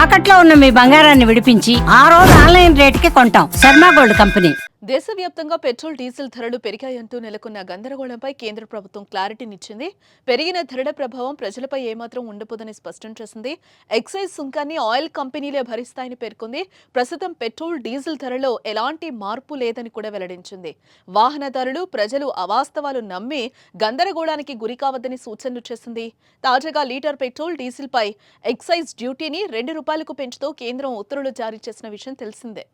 తాకట్లో ఉన్న మీ బంగారాన్ని విడిపించి ఆ రోజు ఆన్లైన్ రేటుకి కొంటాం. Sharma gold company. దేశవ్యాప్తంగా పెట్రోల్ డీజిల్ ధరలు పెరిగాయంటూ నెలకొన్న గందరగోళంపై కేంద్ర ప్రభుత్వం క్లారిటీనిచ్చింది. పెరిగిన ధరల ప్రభావం ప్రజలపై ఏమాత్రం ఉండబోదని స్పష్టం చేసింది. ఎక్సైజ్ సుంకాన్ని ఆయిల్ కంపెనీలే భరిస్తాయని పేర్కొంది. ప్రస్తుతం పెట్రోల్ డీజిల్ ధరలో ఎలాంటి మార్పు లేదని కూడా వెల్లడించింది. వాహనదారులు ప్రజలు అవాస్తవాలు నమ్మి గందరగోళానికి గురికావద్దని సూచనలు చేసింది. తాజాగా లీటర్ పెట్రోల్ డీజిల్ పై ఎక్సైజ్ డ్యూటీని ₹2 పెంచుతూ కేంద్రం ఉత్తర్వులు జారీ చేసిన విషయం తెలిసిందే.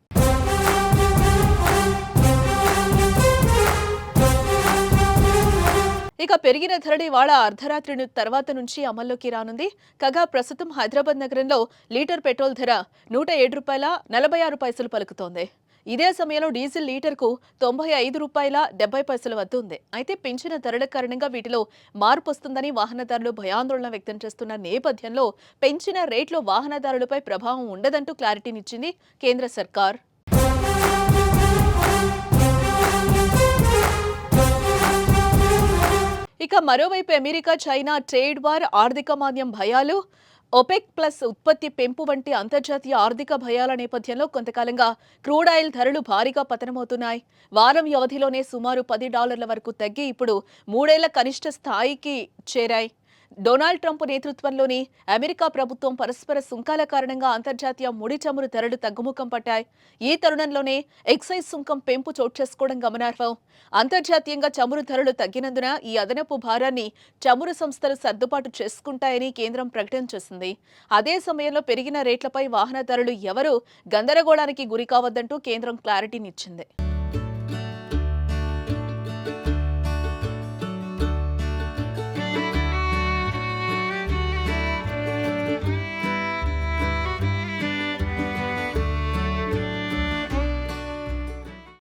ఇక పెరిగిన ధరలు ఇవాళ అర్ధరాత్రి తర్వాత నుంచి అమల్లోకి రానుంది. కాగా ప్రస్తుతం హైదరాబాద్ నగరంలో లీటర్ పెట్రోల్ ధర ₹107.46 పలుకుతోంది. ఇదే సమయంలో డీజిల్ లీటర్కు ₹95.70 వద్ద ఉంది. అయితే పెంచిన ధరల కారణంగా వీటిలో మార్పు వస్తుందని వాహనదారులు భయాందోళన వ్యక్తం చేస్తున్న నేపథ్యంలో పెంచిన రేట్లో వాహనదారులపై ప్రభావం ఉండదంటూ క్లారిటీనిచ్చింది కేంద్ర సర్కార్. ఇక మరోవైపు అమెరికా చైనా ట్రేడ్ వార్, ఆర్థిక మాంద్యం భయాలు, ఒపెక్ ప్లస్ ఉత్పత్తి పెంపు వంటి అంతర్జాతీయ ఆర్థిక భయాల నేపథ్యంలో కొంతకాలంగా క్రూడ్ ఆయిల్ ధరలు భారీగా పతనమవుతున్నాయి. వారం వ్యవధిలోనే సుమారు $10 వరకు తగ్గి ఇప్పుడు 3 ఏళ్ల కనిష్ట స్థాయికి చేరాయి. డొనాల్డ్ ట్రంప్ నేతృత్వంలోని అమెరికా ప్రభుత్వం పరస్పర సుంకాల కారణంగా అంతర్జాతీయ ముడి చమురు ధరలు తగ్గుముఖం పట్టాయి. ఈ తరుణంలోనే ఎక్సైజ్ సుంకం పెంపు చోటు చేసుకోవడం గమనార్హం. అంతర్జాతీయంగా చమురు ధరలు తగ్గినందున ఈ అదనపు భారాన్ని చమురు సంస్థలు సర్దుబాటు చేసుకుంటాయని కేంద్రం ప్రకటన చేసింది. అదే సమయంలో పెరిగిన రేట్లపై వాహనదారులు ఎవరూ గందరగోళానికి గురికావద్దంటూ కేంద్రం క్లారిటీనిచ్చింది.